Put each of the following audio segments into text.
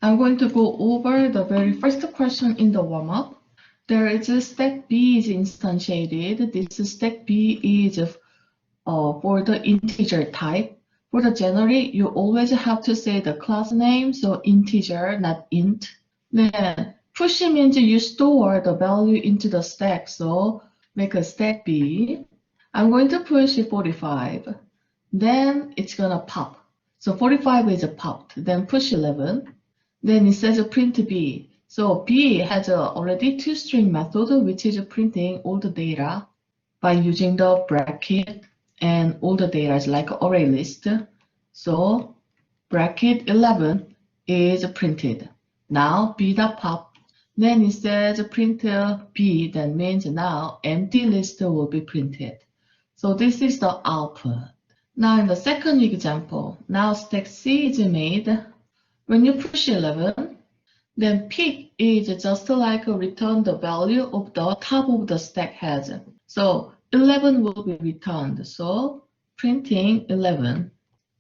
I'm going to go over the very first question in the warm-up. There is a stack B is instantiated. This stack B is for the integer type. For the generate, you always have to say the class name, so integer, not int. Then push means you store the value into the stack, so make a stack B. I'm going to push 45. Then it's gonna pop. So 45 is popped. Then push 11. Then it says print B. So B has already toString method, which is printing all the data by using the bracket, and all the data is like array list. So bracket 11 is printed. Now B.pop. Then it says print B. That means now empty list will be printed. So this is the output. Now in the second example, now stack C is made. When you push 11, then pick is just like return the value of the top of the stack has. So 11 will be returned. So printing 11,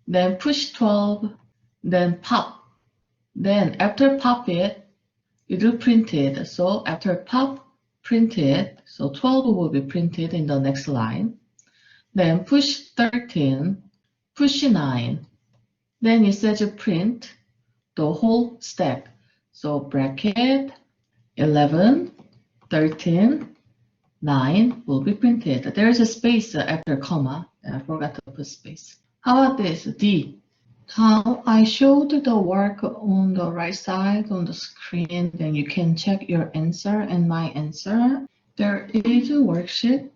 then push 12, then pop. Then after pop it, it will print it. So after pop, print it. So 12 will be printed in the next line. Then push 13, push 9. Then it says print the whole stack. So bracket 11, 13, 9 will be printed. There is a space after comma. I forgot to put space. How about this? D. Now I showed the work on the right side on the screen. Then you can check your answer and my answer. There is a worksheet.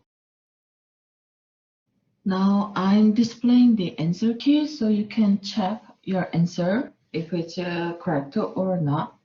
Now I'm displaying the answer key so you can check your answer if it's correct or not.